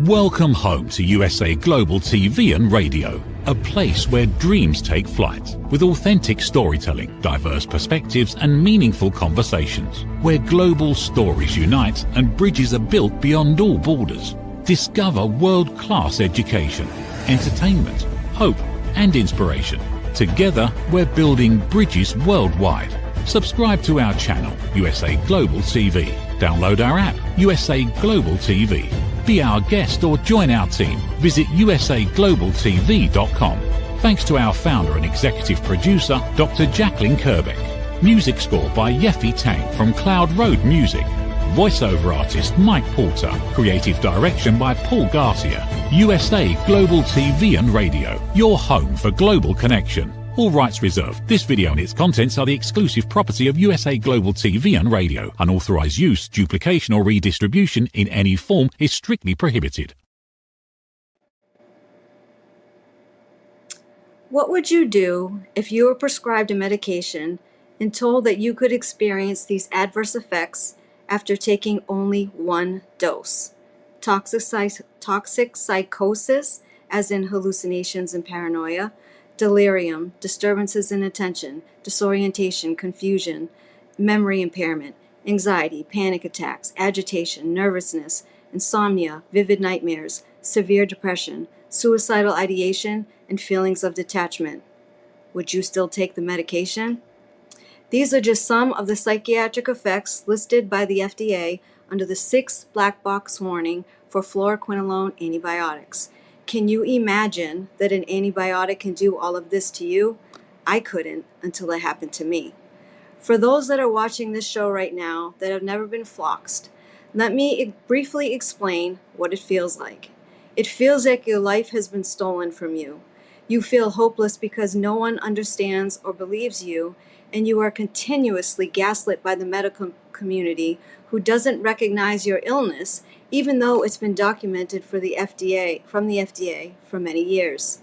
Welcome home to USA Global TV and Radio, a place where dreams take flight, with authentic storytelling, diverse perspectives and meaningful conversations, where global stories unite and bridges are built beyond all borders. Discover world-class education, entertainment, hope and inspiration. Together, we're building bridges worldwide. Subscribe to our channel, USA Global TV. Download our app, USA Global TV. Be our guest or join our team. Visit usaglobaltv.com. Thanks to our founder and executive producer, Dr. Jacalyn Kerbeck. Music score by Yeffy Tang from Cloud Road Music. Voiceover artist Mike Porter. Creative direction by Paul Garcia. USA Global TV and Radio. Your home for global connection. All rights reserved. This video and its contents are the exclusive property of USA Global TV and Radio. Unauthorized use, duplication or redistribution in any form is strictly prohibited. What would you do if you were prescribed a medication and told that you could experience these adverse effects after taking only one dose? Toxic psychosis, as in hallucinations and paranoia, delirium, disturbances in attention, disorientation, confusion, memory impairment, anxiety, panic attacks, agitation, nervousness, insomnia, vivid nightmares, severe depression, suicidal ideation, and feelings of detachment. Would you still take the medication? These are just some of the psychiatric effects listed by the FDA under the 6th black box warning for fluoroquinolone antibiotics. Can you imagine that an antibiotic can do all of this to you? I couldn't until it happened to me. For those that are watching this show right now that have never been floxed, let me briefly explain what it feels like. It feels like your life has been stolen from you. You feel hopeless because no one understands or believes you, and you are continuously gaslit by the medical community who doesn't recognize your illness, even though it's been documented from the FDA for many years.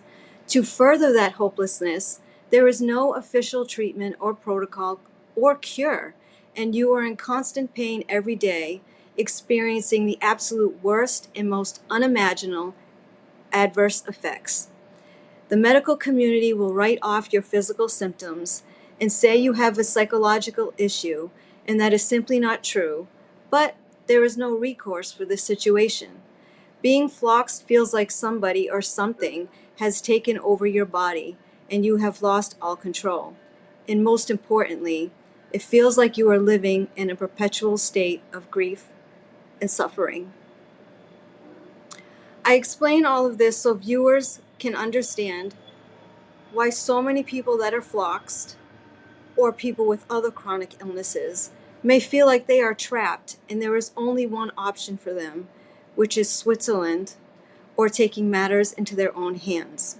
To further that hopelessness, there is no official treatment or protocol or cure, and you are in constant pain every day, experiencing the absolute worst and most unimaginable adverse effects. The medical community will write off your physical symptoms and say you have a psychological issue, and that is simply not true, but there is no recourse for this situation. Being floxed feels like somebody or something has taken over your body and you have lost all control. And most importantly, it feels like you are living in a perpetual state of grief and suffering. I explain all of this so viewers can understand why so many people that are floxed or people with other chronic illnesses may feel like they are trapped and there is only one option for them, which is Switzerland or taking matters into their own hands.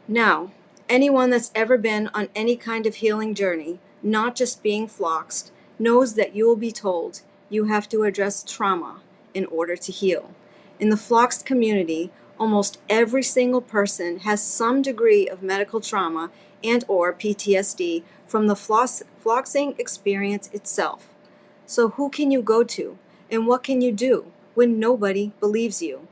Now, anyone that's ever been on any kind of healing journey, not just being floxed, knows that you will be told you have to address trauma in order to heal. In the floxed community, almost every single person has some degree of medical trauma and or PTSD from the floxing experience itself. So who can you go to and what can you do when nobody believes you?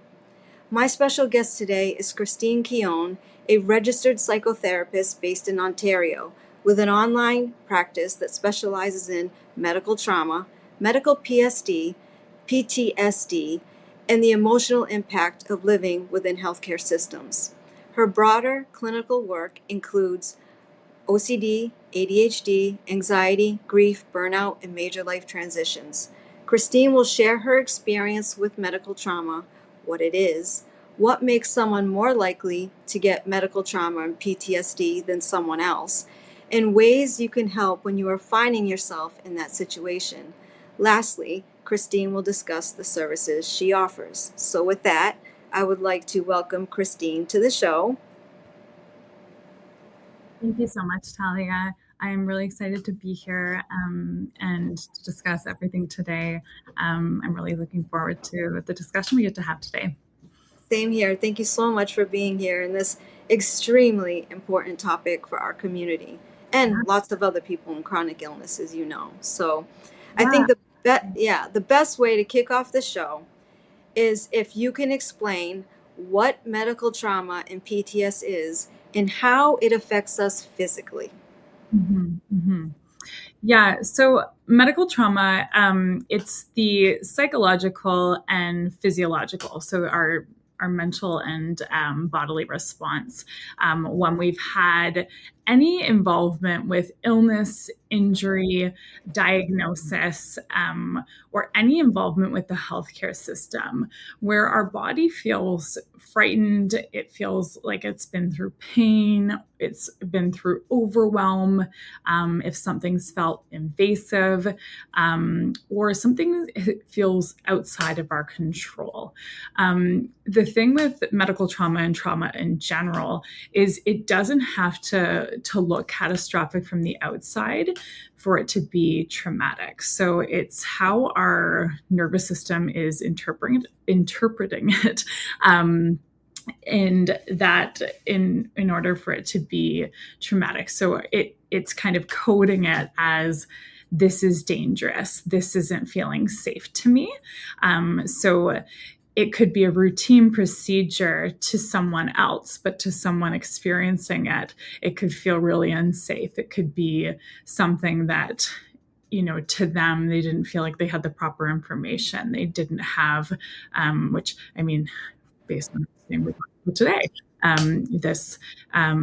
My special guest today is Christine Keown, a registered psychotherapist based in Ontario with an online practice that specializes in medical trauma, medical PTSD, and the emotional impact of living within healthcare systems. Her broader clinical work includes OCD, ADHD, anxiety, grief, burnout, and major life transitions. Christine will share her experience with medical trauma, what it is, what makes someone more likely to get medical trauma and PTSD than someone else, and ways you can help when you are finding yourself in that situation. Lastly, Christine will discuss the services she offers. So with that, I would like to welcome Christine to the show. Thank you so much, Talia. I am really excited to be here and to discuss everything today. I'm really looking forward to the discussion we get to have today. Same here. Thank you so much for being here in this extremely important topic for our community and lots of other people in chronic illness, as you know. So I think the best way to kick off the show is if you can explain what medical trauma and PTS is and how it affects us physically. Yeah, so medical trauma, it's the psychological and physiological, so our mental and bodily response when we've had any involvement with illness, injury, diagnosis, or any involvement with the healthcare system, where our body feels frightened, it feels like it's been through pain, it's been through overwhelm, if something's felt invasive, or something feels outside of our control. The thing with medical trauma and trauma in general is it doesn't have to look catastrophic from the outside for it to be traumatic. So it's how our nervous system is interpreting it. And that in order for it to be traumatic. So it's kind of coding it as, this is dangerous. This isn't feeling safe to me. So it could be a routine procedure to someone else, but to someone experiencing it, it could feel really unsafe. It could be something that, to them, they didn't feel like they had the proper information. They didn't have, which, I mean, based on the same we're today, this a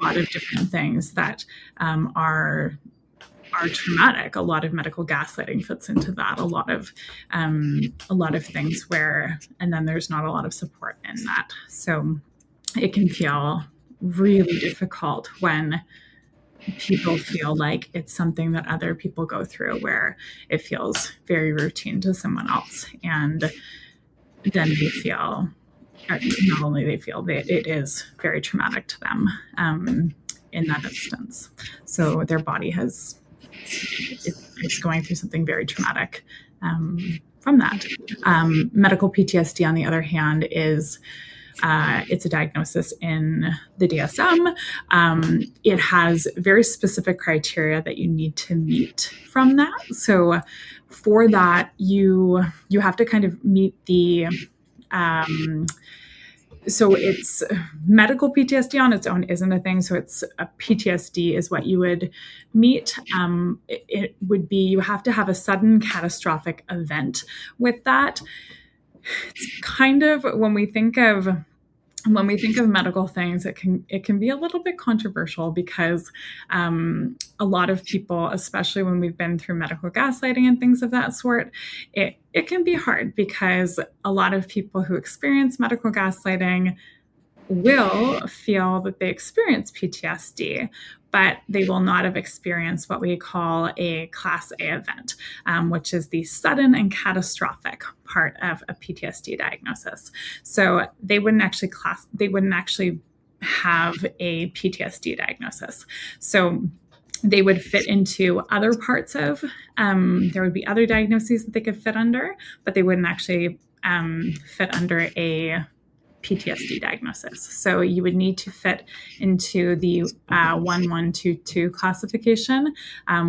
lot of different things that are traumatic. A lot of medical gaslighting fits into that. A lot of things where, and then there's not a lot of support in that. So it can feel really difficult when people feel like it's something that other people go through, where it feels very routine to someone else, and then they feel, not only they feel, it is very traumatic to them in that instance. So their body it's going through something very traumatic from that. Medical PTSD, on the other hand, is it's a diagnosis in the DSM. It has very specific criteria that you need to meet from that. So for that, you have to kind of meet the so it's medical PTSD on its own isn't a thing. So it's a PTSD is what you would meet. It would be, you have to have a sudden catastrophic event with that. It's kind of, when we think of medical things, it can be a little bit controversial, because a lot of people, especially when we've been through medical gaslighting and things of that sort, it can be hard, because a lot of people who experience medical gaslighting will feel that they experience PTSD, but they will not have experienced what we call a Class A event, which is the sudden and catastrophic part of a PTSD diagnosis. So they wouldn't actually have a PTSD diagnosis. So they would fit into other parts of, there would be other diagnoses that they could fit under, but they wouldn't actually fit under a PTSD diagnosis. So you would need to fit into the 1122 classification,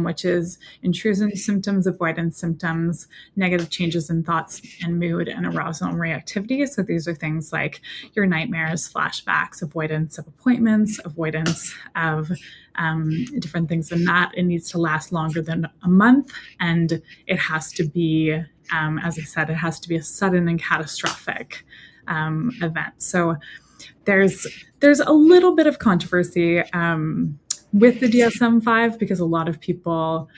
which is intrusion symptoms, avoidance symptoms, negative changes in thoughts and mood, and arousal and reactivity. So these are things like your nightmares, flashbacks, avoidance of appointments, avoidance of different things in that. It needs to last longer than a month, and it has to be, as I said, it has to be a sudden and catastrophic event. So there's a little bit of controversy with the DSM-5, because a lot of people,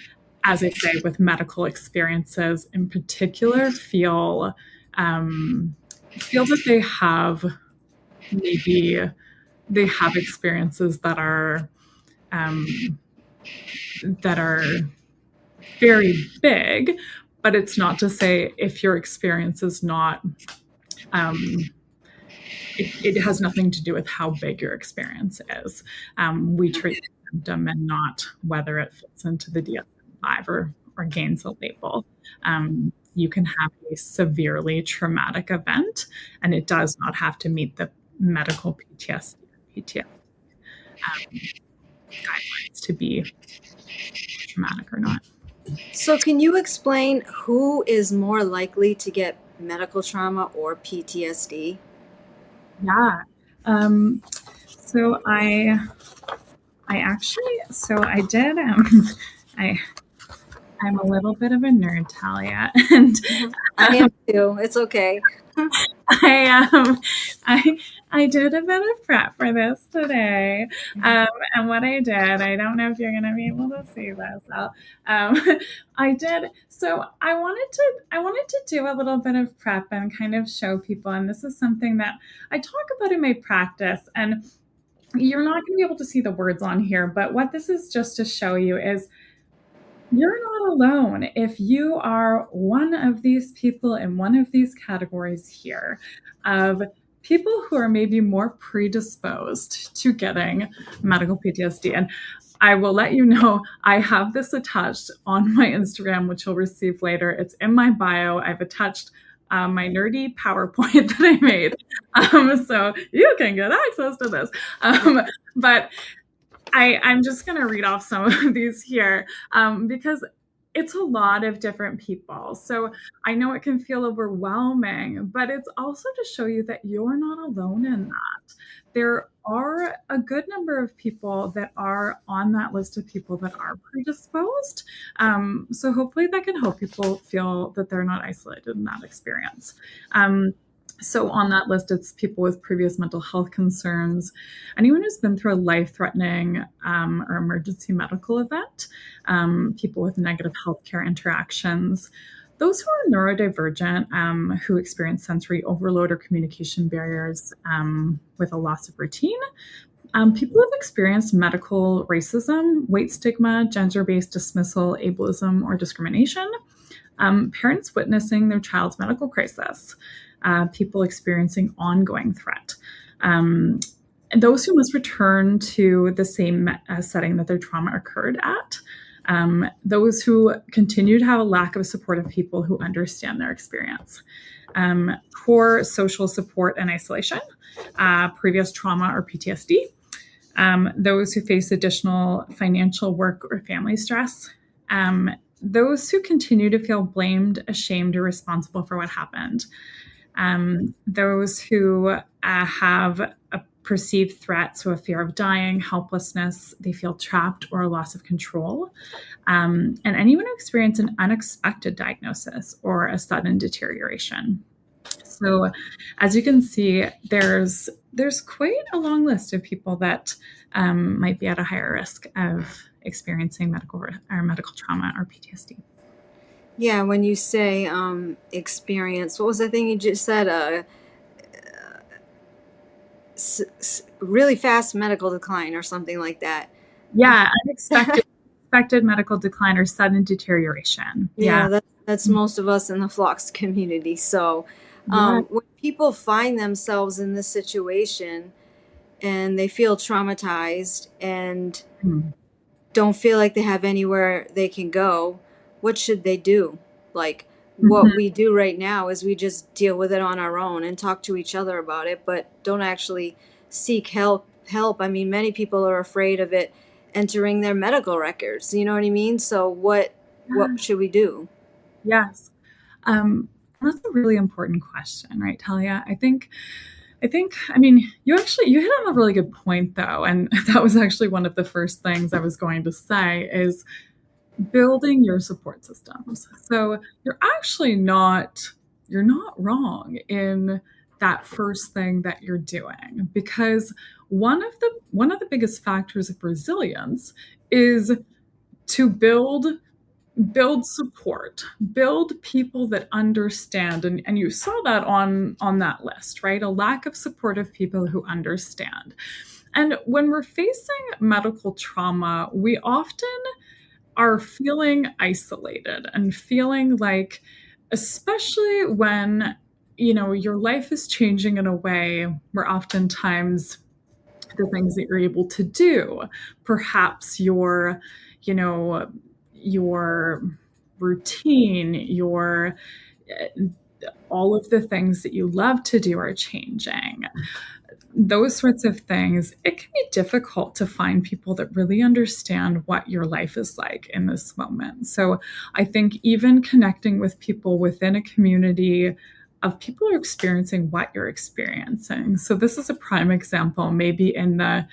as I say, with medical experiences in particular, feel that they have experiences that are very big, but it's not to say if your experience is not, it has nothing to do with how big your experience is. We treat the symptom and not whether it fits into the DSM-5 or gains a label. You can have a severely traumatic event, and it does not have to meet the medical PTSD guidelines to be traumatic or not. So can you explain who is more likely to get medical trauma or PTSD? Yeah. So I did, I, I'm a little bit of a nerd, Talia, and I am too. It's okay. I I I did a bit of prep for this today, and what I did, I don't know if you're going to be able to see this. Um, I did. So I wanted to do a little bit of prep and kind of show people, and this is something that I talk about in my practice, and you're not going to be able to see the words on here, but what this is just to show you is you're not alone. If you are one of these people in one of these categories here of people who are maybe more predisposed to getting medical PTSD. And I will let you know, I have this attached on my Instagram, which you'll receive later. It's in my bio. I've attached my nerdy PowerPoint that I made. So you can get access to this. But I'm just going to read off some of these here because it's a lot of different people. So I know it can feel overwhelming, but it's also to show you that you're not alone in that. There are a good number of people that are on that list of people that are predisposed. So hopefully that can help people feel that they're not isolated in that experience. So on that list, it's people with previous mental health concerns, anyone who's been through a life-threatening or emergency medical event, people with negative healthcare interactions, those who are neurodivergent, who experience sensory overload or communication barriers with a loss of routine, people who've experienced medical racism, weight stigma, gender-based dismissal, ableism, or discrimination, parents witnessing their child's medical crisis, people experiencing ongoing threat, and those who must return to the same setting that their trauma occurred at, those who continue to have a lack of supportive people who understand their experience, poor social support and isolation, previous trauma or PTSD, those who face additional financial, work, or family stress, those who continue to feel blamed, ashamed, or responsible for what happened, those who have a perceived threat, so a fear of dying, helplessness, they feel trapped or a loss of control, and anyone who experiences an unexpected diagnosis or a sudden deterioration. So as you can see, there's quite a long list of people that might be at a higher risk of experiencing medical trauma or PTSD. Yeah, when you say experience, what was the thing you just said? Really fast medical decline or something like that. Yeah, unexpected medical decline or sudden deterioration. Yeah, that's most of us in the flux community. So when people find themselves in this situation and they feel traumatized and don't feel like they have anywhere they can go, what should they do? Like what we do right now is we just deal with it on our own and talk to each other about it, but don't actually seek help. I mean, many people are afraid of it entering their medical records. You know what I mean? So what should we do? Yes. That's a really important question, right, Talia? I think, I mean, you hit on a really good point though. And that was actually one of the first things I was going to say is building your support systems. So you're not wrong in that first thing that you're doing, because one of the biggest factors of resilience is to build support, build people that understand. And you saw that on that list, right? A lack of supportive people who understand. And when we're facing medical trauma, we often are feeling isolated and feeling like, especially when, your life is changing in a way where oftentimes the things that you're able to do, perhaps your routine, all of the things that you love to do are changing. Those sorts of things, it can be difficult to find people that really understand what your life is like in this moment. So I think even connecting with people within a community of people who are experiencing what you're experiencing. So this is a prime example, maybe in the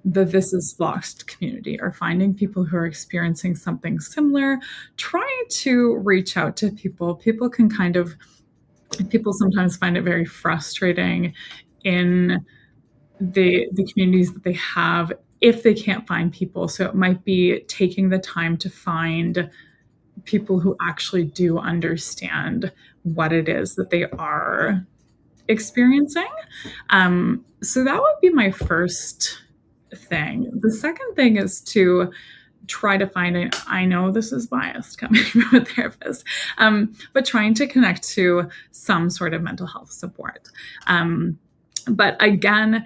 This Is Lost community, or finding people who are experiencing something similar, trying to reach out to people. People sometimes find it very frustrating in the communities that they have if they can't find people. So it might be taking the time to find people who actually do understand what it is that they are experiencing. So that would be my first thing. The second thing is to try to find, I know this is biased coming from a therapist, but trying to connect to some sort of mental health support. But again,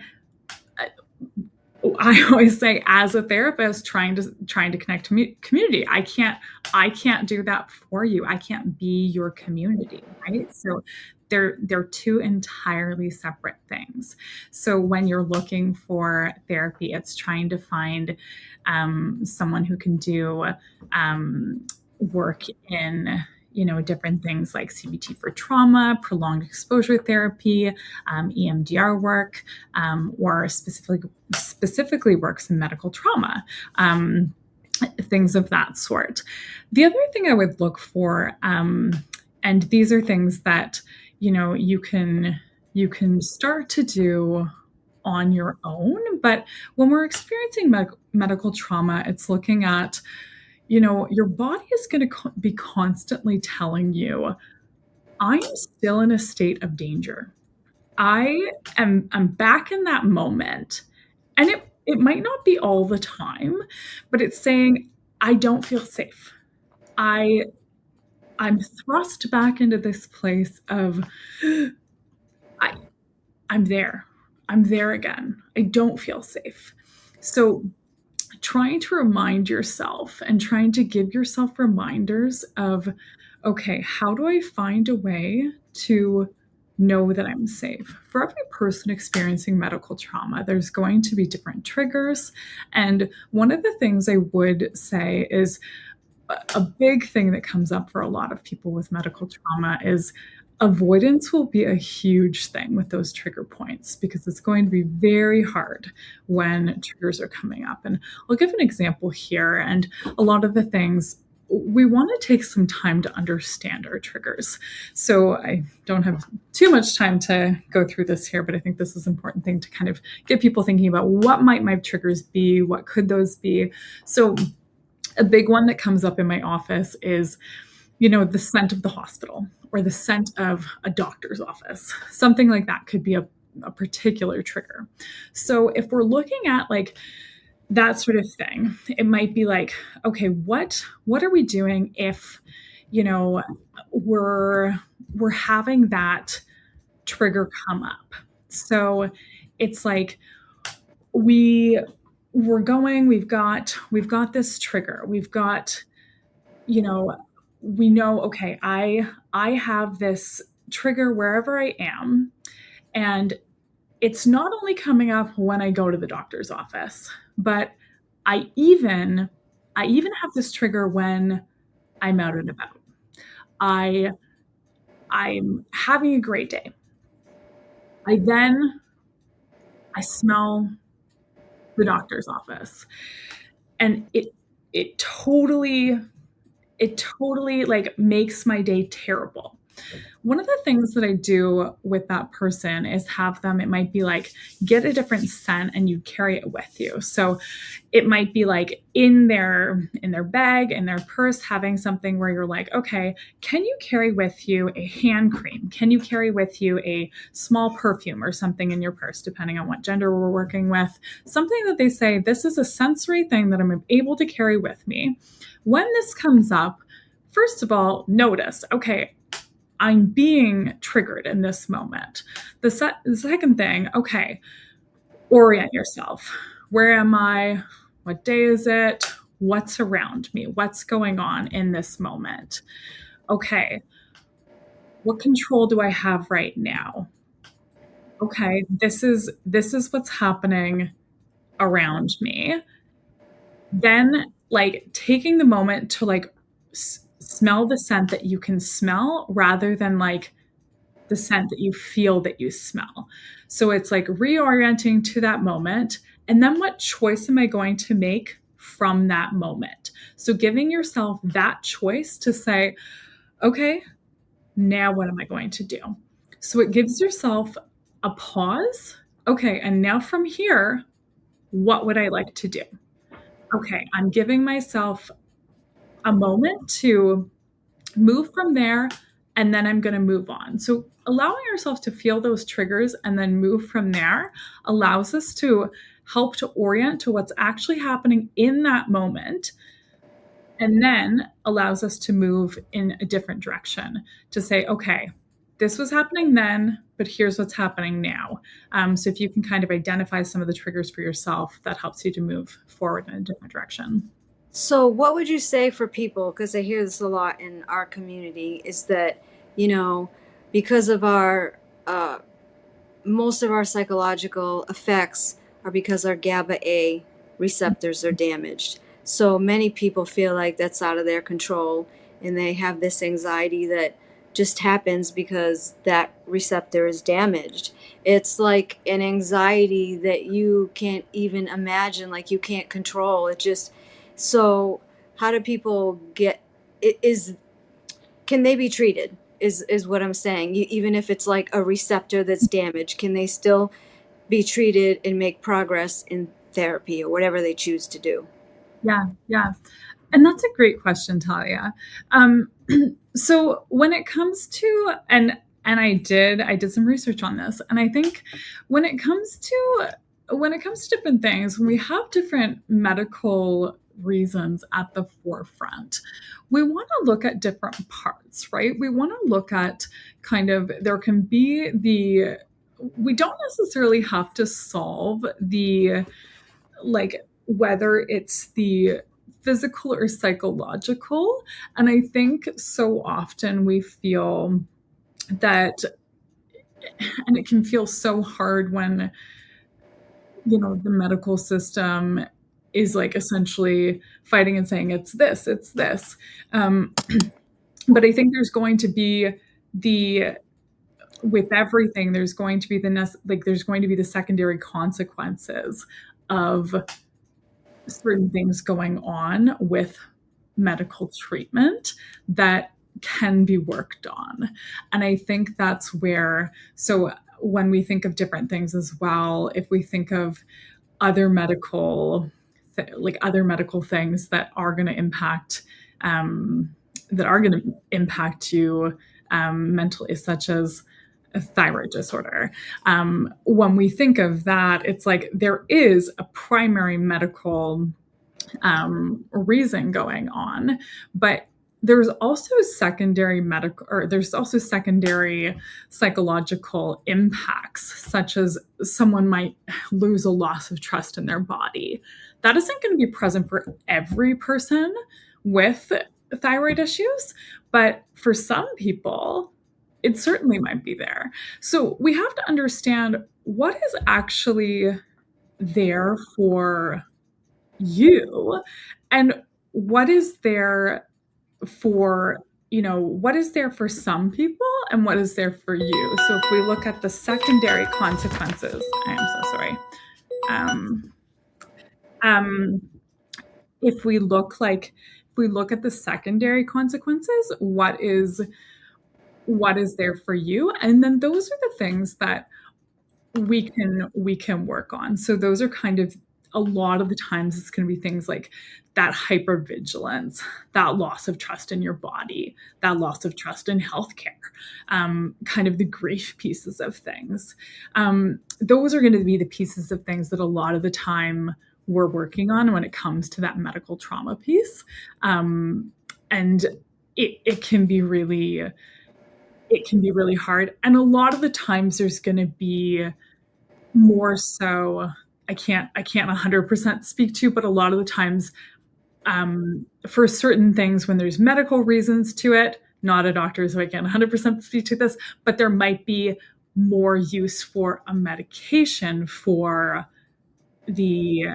I always say, as a therapist, trying to connect to community, I can't do that for you. I can't be your community, right? So they're two entirely separate things. So when you're looking for therapy, it's trying to find someone who can do work in different things like CBT for trauma, prolonged exposure therapy, EMDR work, or specifically works in medical trauma, things of that sort. The other thing I would look for, and these are things that you can start to do on your own, but when we're experiencing medical trauma, it's looking at your body is going to be constantly telling you, I'm still in a state of danger. I'm back in that moment. And it might not be all the time, but it's saying, I don't feel safe. I'm thrust back into this place of, I'm there. I'm there again. I don't feel safe. So trying to remind yourself and trying to give yourself reminders of, okay, how do I find a way to know that I'm safe? For every person experiencing medical trauma, there's going to be different triggers. And one of the things I would say is a big thing that comes up for a lot of people with medical trauma is avoidance will be a huge thing with those trigger points, because it's going to be very hard when triggers are coming up. And I'll give an example here. And a lot of the things, we want to take some time to understand our triggers. So I don't have too much time to go through this here, but I think this is an important thing to kind of get people thinking about, what might my triggers be? What could those be? So a big one that comes up in my office is, the scent of the hospital or the scent of a doctor's office. Something like that could be a particular trigger. So if we're looking at like that sort of thing, it might be like, okay, what are we doing if, we're having that trigger come up? So it's like we've got this trigger. We've got, we know, okay, I have this trigger wherever I am, and it's not only coming up when I go to the doctor's office, but I even have this trigger when I'm out and about. I'm having a great day. I smell the doctor's office, and it totally like makes my day terrible. One of the things that I do with that person is have them, it might be like, get a different scent and you carry it with you. So it might be like in their bag, in their purse, having something where you're like, okay, can you carry with you a hand cream? Can you carry with you a small perfume or something in your purse, depending on what gender we're working with? Something that they say, this is a sensory thing that I'm able to carry with me. When this comes up, first of all, notice, okay, I'm being triggered in this moment. The second thing, okay, orient yourself. Where am I? What day is it? What's around me? What's going on in this moment? Okay, what control do I have right now? Okay, this is what's happening around me. Then, like, taking the moment to like smell the scent that you can smell, rather than like the scent that you feel, that you smell. So it's like reorienting to that moment. And then what choice am I going to make from that moment? So giving yourself that choice to say, okay, now what am I going to do? So it gives yourself a pause. Okay, and now from here, what would I like to do? Okay, I'm giving myself a moment to move from there, and then I'm going to move on. So allowing ourselves to feel those triggers and then move from there allows us to help to orient to what's actually happening in that moment, and then allows us to move in a different direction to say, okay, this was happening then, but here's what's happening now. So if you can kind of identify some of the triggers for yourself, that helps you to move forward in a different direction. So, what would you say for people? Because I hear this a lot in our community, is that, you know, because of our, most of our psychological effects are because our GABA A receptors are damaged. So many people feel like that's out of their control, and they have this anxiety that just happens because that receptor is damaged. It's like an anxiety that you can't even imagine, like you can't control. It just, so how do people get, can they be treated? Is what I'm saying. Even if it's like a receptor that's damaged, can they still be treated and make progress in therapy or whatever they choose to do? Yeah, yeah. And that's a great question, Talia. Um, so when it comes to, I did some research on this, and I think when it comes to different things, when we have different medical reasons at the forefront, we want to look at different parts, right? We want to look at kind of, there can be we don't necessarily have to solve the, like, whether it's the physical or psychological. And I think so often we feel that, and it can feel so hard when, the medical system is like essentially fighting and saying it's this. But I think there's going to be with everything, there's going to be there's going to be the secondary consequences of certain things going on with medical treatment that can be worked on. And I think that's where, so when we think of different things as well, if we think of other medical, other medical things that are going to impact, you mentally, such as a thyroid disorder. When we think of that, it's like there is a primary medical reason going on, but there's also secondary psychological impacts, such as someone might lose a loss of trust in their body. That isn't going to be present for every person with thyroid issues, but for some people, it certainly might be there. So we have to understand what is actually there for you, and what is there for some people, and what is there for you. So if we look at the secondary consequences, I am so sorry. If we look at the secondary consequences, what is there for you, and then those are the things that we can work on. So those are kind of, a lot of the times it's going to be things like that hypervigilance, that loss of trust in your body, that loss of trust in healthcare, kind of the grief pieces of things. Those are going to be the pieces of things that a lot of the time we're working on when it comes to that medical trauma piece. And it can be really hard. And a lot of the times there's going to be more so, I can't 100% speak to, but a lot of the times, for certain things, when there's medical reasons to it, not a doctor, so I can't 100% speak to this, but there might be more use for a medication for the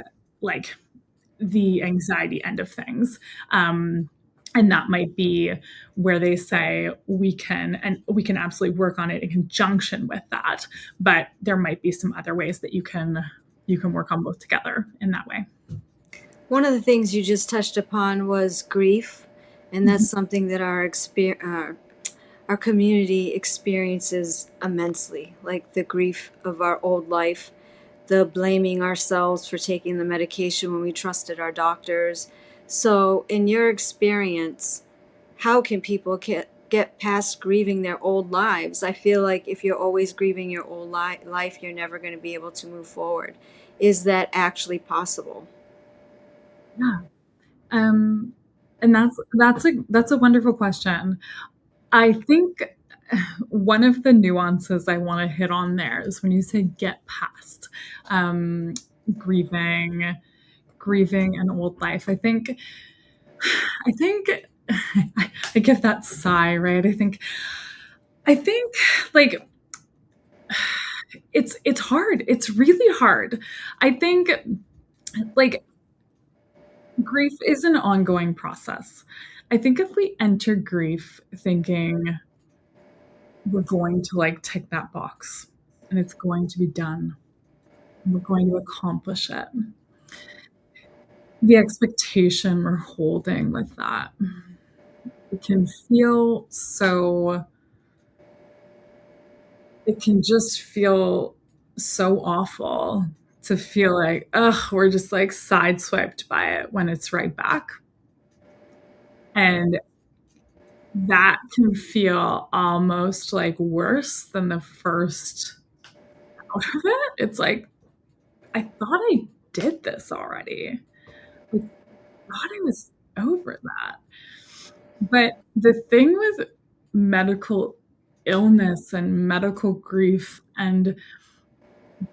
anxiety end of things. And that might be where they say we can absolutely work on it in conjunction with that, but there might be some other ways that you can work on both together in that way. One of the things you just touched upon was grief, and that's something that our community experiences immensely, like the grief of our old life, the blaming ourselves for taking the medication when we trusted our doctors. So, in your experience, how can people get past grieving their old lives? I feel like if you're always grieving your old life, you're never going to be able to move forward. Is that actually possible? Yeah. And that's a wonderful question. I think one of the nuances I want to hit on there is when you say get past grieving an old life. I think I get that sigh, right? I think like it's hard. It's really hard. I think like grief is an ongoing process. I think if we enter grief thinking we're going to like tick that box and it's going to be done and we're going to accomplish it, the expectation we're holding with that, it can feel so, it can just feel so awful to feel like, ugh, we're just like sideswiped by it when it's right back. And that can feel almost like worse than the first out of it. It's like, I thought I did this already. I thought I was over that. But the thing with medical illness and medical grief and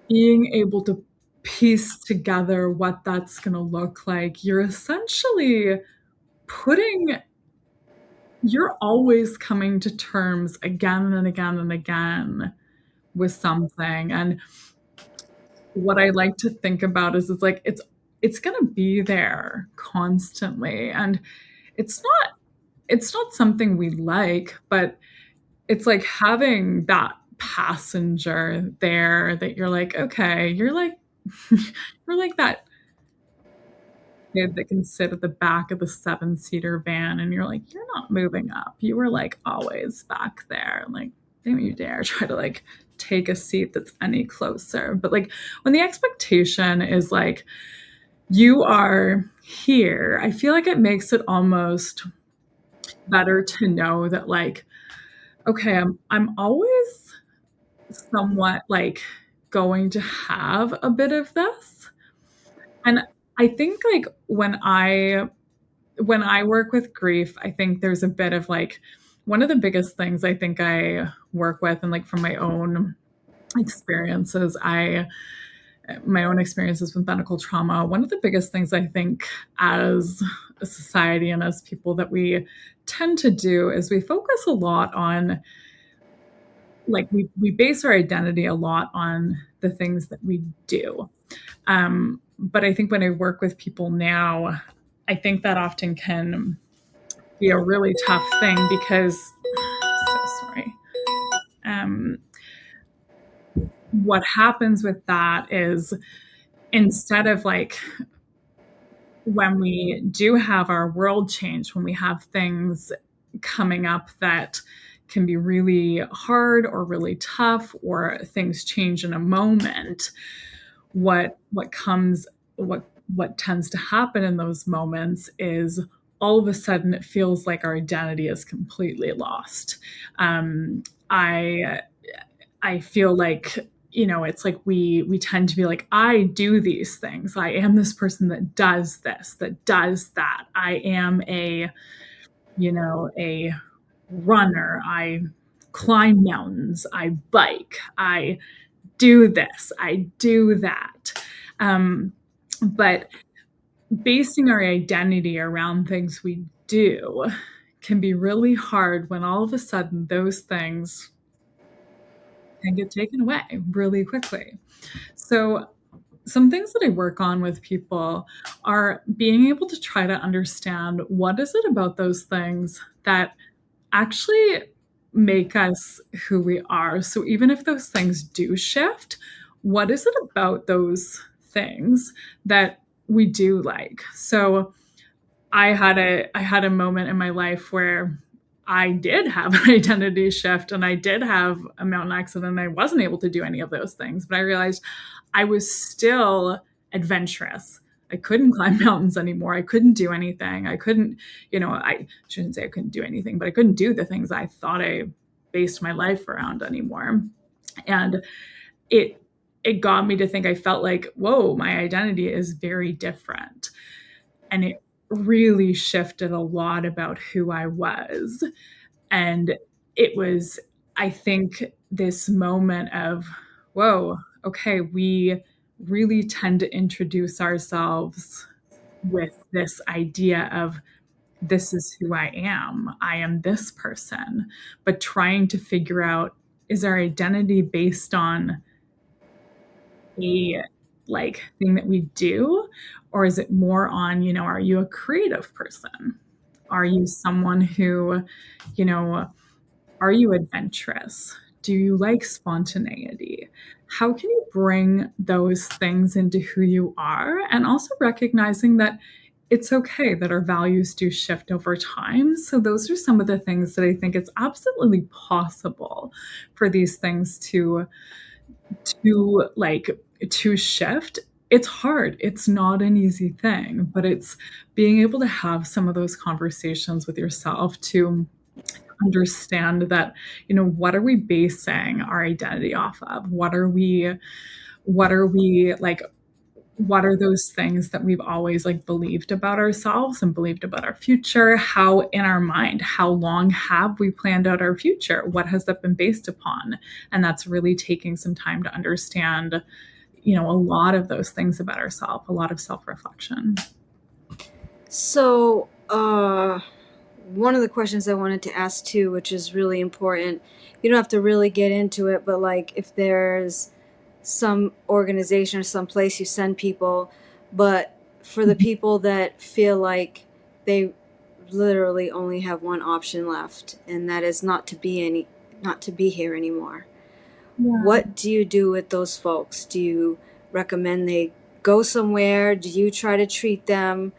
being able to piece together what that's going to look like, you're essentially you're always coming to terms again and again and again with something. And what I like to think about is it's like it's going to be there constantly, and it's not something we like, but it's like having that passenger there that you're like, okay, you're like you're like that kid that can sit at the back of the 7-seater van and you're like, you're not moving up. You were like always back there. Like, don't you dare try to like take a seat that's any closer. But like when the expectation is like, you are here, I feel like it makes it almost better to know that like, okay, I'm always somewhat like going to have a bit of this. And I think like when I work with grief, I think there's a bit of like one of the biggest things I think I work with, and like from my own experiences, my own experiences with medical trauma, one of the biggest things I think as a society and as people that we tend to do is we focus a lot on like we base our identity a lot on the things that we do. But I think when I work with people now, I think that often can be a really tough thing because, so sorry. What happens with that is instead of like when we do have our world change, when we have things coming up that can be really hard or really tough, or things change in a moment, what tends to happen in those moments is all of a sudden it feels like our identity is completely lost. I feel like, you know, it's like we tend to be like, I do these things. I am this person that does this, that does that. I am a runner. I climb mountains. I bike. I do this. I do that. But basing our identity around things we do can be really hard when all of a sudden those things can get taken away really quickly. So some things that I work on with people are being able to try to understand what is it about those things that actually make us who we are. So even if those things do shift, what is it about those things that we do like? So I had a moment in my life where I did have an identity shift and I did have a mountain accident and I wasn't able to do any of those things, but I realized I was still adventurous. I couldn't climb mountains anymore. I couldn't do anything. I couldn't, I shouldn't say I couldn't do anything, but I couldn't do the things I thought I based my life around anymore. And it it got me to think, I felt like, whoa, my identity is very different. And it really shifted a lot about who I was. And it was, I think, this moment of, whoa, okay, we really tend to introduce ourselves with this idea of, this is who I am. I am this person. But trying to figure out, is our identity based on a thing that we do, or is it more on, are you a creative person? Are you someone who, are you adventurous? Do you like spontaneity? How can you bring those things into who you are? And also recognizing that it's okay that our values do shift over time. So those are some of the things that I think it's absolutely possible for these things to shift. It's hard. It's not an easy thing, but it's being able to have some of those conversations with yourself to understand that, what are we basing our identity off of? What are those things that we've always believed about ourselves and believed about our future? How in our mind, how long have we planned out our future? What has that been based upon? And that's really taking some time to understand, a lot of those things about ourselves, a lot of self-reflection. So, one of the questions I wanted to ask too, which is really important, you don't have to really get into it, but if there's some organization or some place you send people, but for the people that feel like they literally only have one option left, and that is not to be here anymore. Yeah. What do you do with those folks? Do you recommend they go somewhere? Do you try to treat them?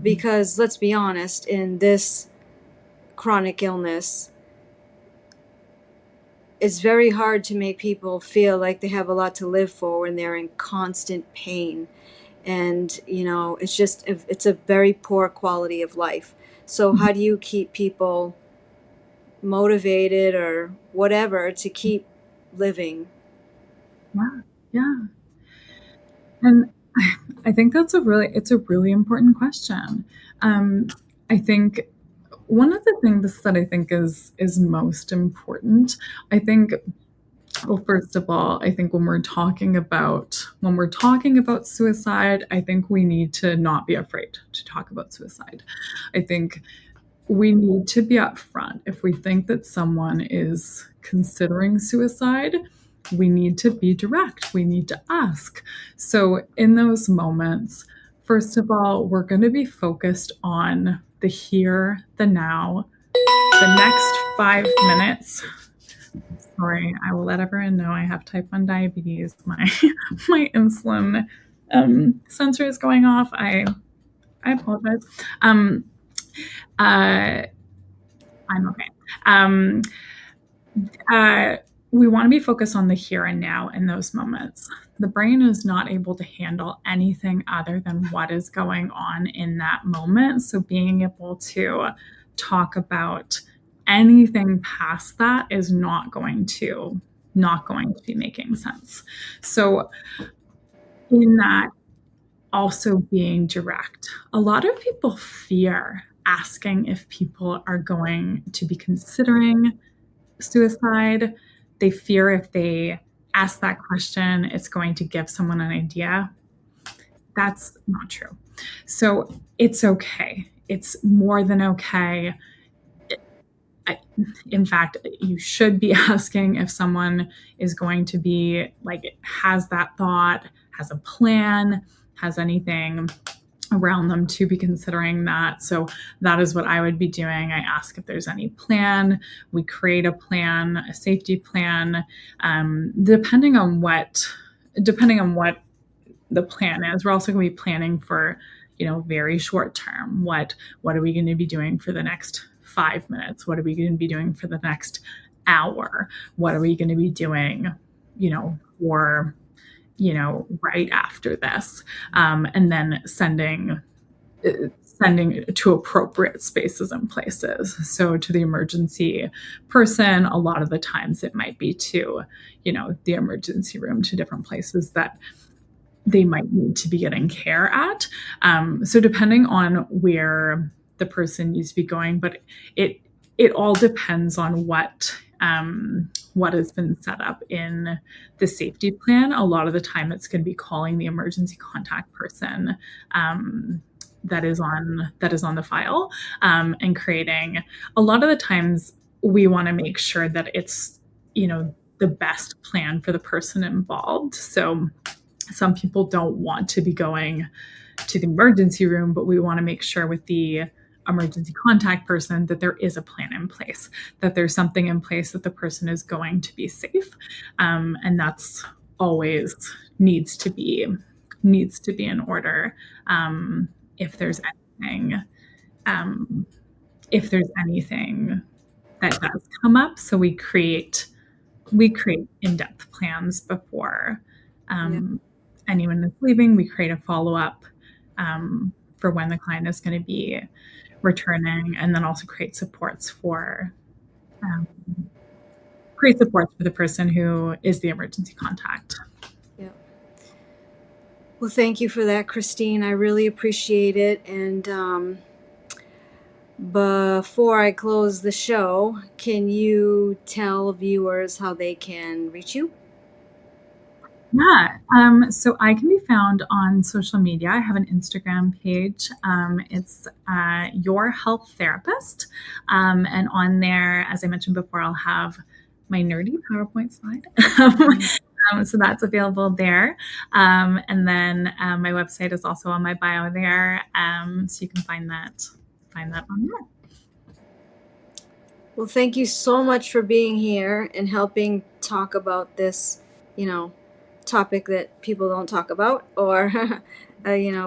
Because let's be honest, in this chronic illness, it's very hard to make people feel like they have a lot to live for when they're in constant pain. And, it's a very poor quality of life. So how do you keep people motivated or whatever to keep living? Yeah. And I think it's a really important question. I think one of the things that I think is most important, I think, well, first of all, I think when we're talking about suicide, I think we need to not be afraid to talk about suicide. I think we need to be upfront. If we think that someone is considering suicide, we need to be direct. We need to ask. So in those moments, first of all, we're going to be focused on the here, the now, the next 5 minutes. Sorry, I will let everyone know I have type 1 diabetes. My insulin sensor is going off. I apologize. I'm okay. We want to be focused on the here and now in those moments. The brain is not able to handle anything other than what is going on in that moment. So being able to talk about anything past that is not going to be making sense. So in that, also being direct. A lot of people fear asking if people are going to be considering suicide. They fear if they ask that question, it's going to give someone an idea. That's not true. So it's okay. It's more than okay. In fact, you should be asking if someone is going to be has that thought, has a plan, has anything around them to be considering that. So that is what I would be doing. I ask if there's any plan. We create a plan, a safety plan, depending on what the plan is. We're also going to be planning for, very short term. What are we going to be doing for the next 5 minutes? What are we going to be doing for the next hour? What are we going to be doing, for, right after this? And then sending to appropriate spaces and places. So to the emergency person, a lot of the times it might be to, the emergency room, to different places that they might need to be getting care at. So depending on where the person needs to be going, but it all depends on what has been set up in the safety plan. A lot of the time it's going to be calling the emergency contact person that is on the file, and creating. A lot of the times we want to make sure that it's, the best plan for the person involved. So some people don't want to be going to the emergency room, but we want to make sure with the emergency contact person that there is a plan in place, that there's something in place that the person is going to be safe. And that's always needs to be in order. If there's anything that does come up. So we create in-depth plans before anyone is leaving. We create a follow-up for when the client is going to be returning, and then also create supports for the person who is the emergency contact. Yeah. Well, thank you for that, Christine. I really appreciate it. And before I close the show, can you tell viewers how they can reach you? Yeah. So I can be found on social media. I have an Instagram page. It's Your Health Therapist. And on there, as I mentioned before, I'll have my nerdy PowerPoint slide. So that's available there. And then my website is also on my bio there. So you can find that on there. Well, thank you so much for being here and helping talk about this, topic that people don't talk about, or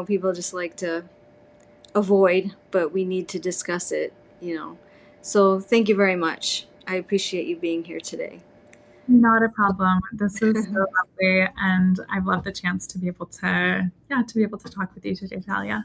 people just like to avoid, but we need to discuss it. So thank you very much. I appreciate you being here today. Not a problem. This is so lovely, and I've loved the chance to be able to talk with you today, Talia.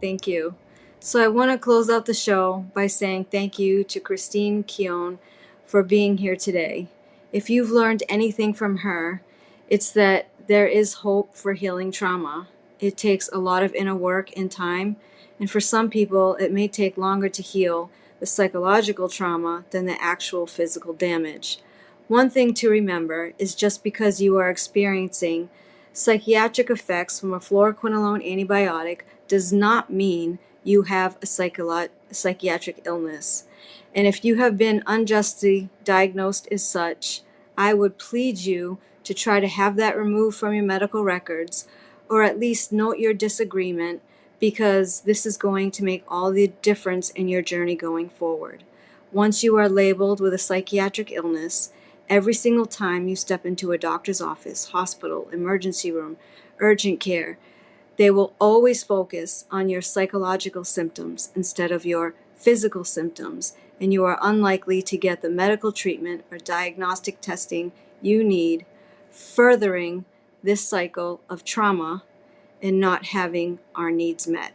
Thank you. So I want to close out the show by saying thank you to Christine Keown for being here today. If you've learned anything from her, it's that there is hope for healing trauma. It takes a lot of inner work and time, and for some people, it may take longer to heal the psychological trauma than the actual physical damage. One thing to remember is just because you are experiencing psychiatric effects from a fluoroquinolone antibiotic does not mean you have a psychiatric illness. And if you have been unjustly diagnosed as such, I would plead you to try to have that removed from your medical records, or at least note your disagreement, because this is going to make all the difference in your journey going forward. Once you are labeled with a psychiatric illness, every single time you step into a doctor's office, hospital, emergency room, urgent care, they will always focus on your psychological symptoms instead of your physical symptoms, and you are unlikely to get the medical treatment or diagnostic testing you need, furthering this cycle of trauma and not having our needs met.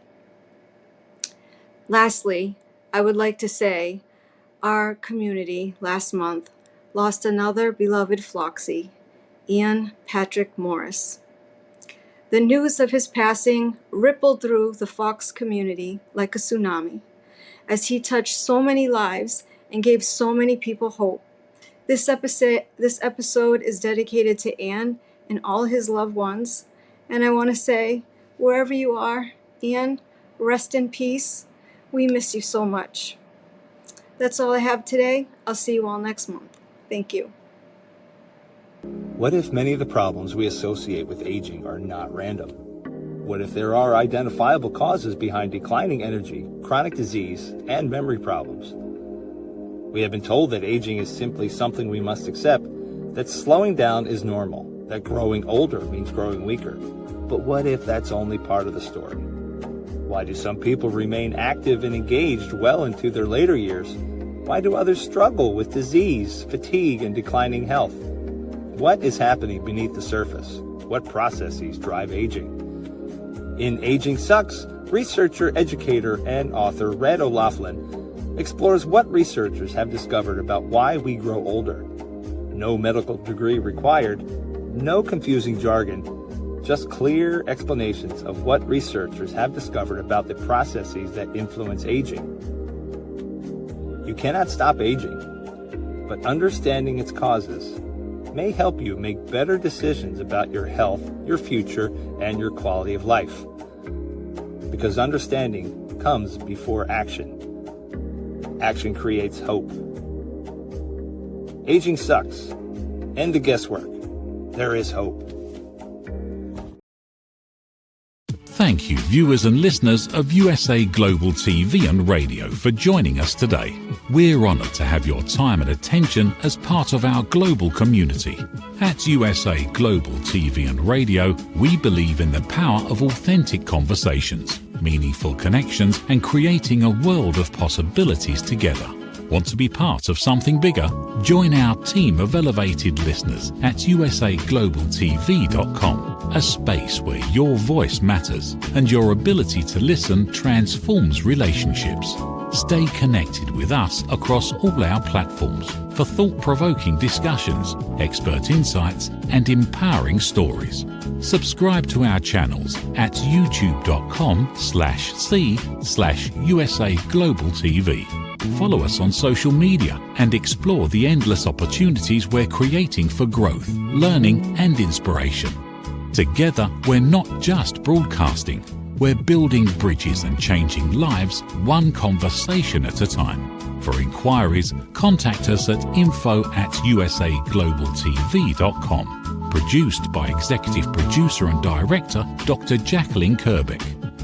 Lastly, I would like to say our community last month lost another beloved Floxy, Ian Patrick Morris. The news of his passing rippled through the Fox community like a tsunami, as he touched so many lives and gave so many people hope. This episode is dedicated to Ian and all his loved ones, and I want to say, wherever you are, Ian, rest in peace. We miss you so much. That's all I have today. I'll see you all next month. Thank you. What if many of the problems we associate with aging are not random? What if there are identifiable causes behind declining energy, chronic disease, and memory problems? We have been told that aging is simply something we must accept, that slowing down is normal, that growing older means growing weaker. But what if that's only part of the story? Why do some people remain active and engaged well into their later years? Why do others struggle with disease, fatigue, and declining health? What is happening beneath the surface? What processes drive aging? In Aging Sucks, researcher, educator, and author Red O'Loughlin explores what researchers have discovered about why we grow older. No medical degree required, no confusing jargon, just clear explanations of what researchers have discovered about the processes that influence aging. You cannot stop aging, but understanding its causes may help you make better decisions about your health, your future, and your quality of life. Because understanding comes before action. Action creates hope. Aging sucks. End the guesswork. There is hope. Thank you, viewers and listeners of USA Global TV and Radio, for joining us today. We're honoured to have your time and attention as part of our global community. At USA Global TV and Radio, we believe in the power of authentic conversations, meaningful connections, and creating a world of possibilities together. Want to be part of something bigger? Join our team of elevated listeners at usaglobaltv.com, a space where your voice matters and your ability to listen transforms relationships. Stay connected with us across all our platforms for thought-provoking discussions, expert insights, and empowering stories. Subscribe to our channels at youtube.com/c/USA Global TV. Follow us on social media and explore the endless opportunities we're creating for growth, learning, and inspiration. Together, we're not just broadcasting, we're building bridges and changing lives one conversation at a time. For inquiries, contact us at info@usaglobaltv.com. Produced by Executive Producer and Director Dr. Jacalyn Kerbeck.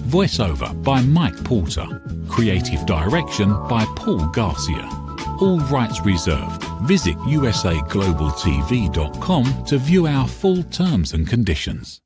Voiceover by Mike Porter. Creative direction by Paul Garcia. All rights reserved. Visit usaglobaltv.com to view our full terms and conditions.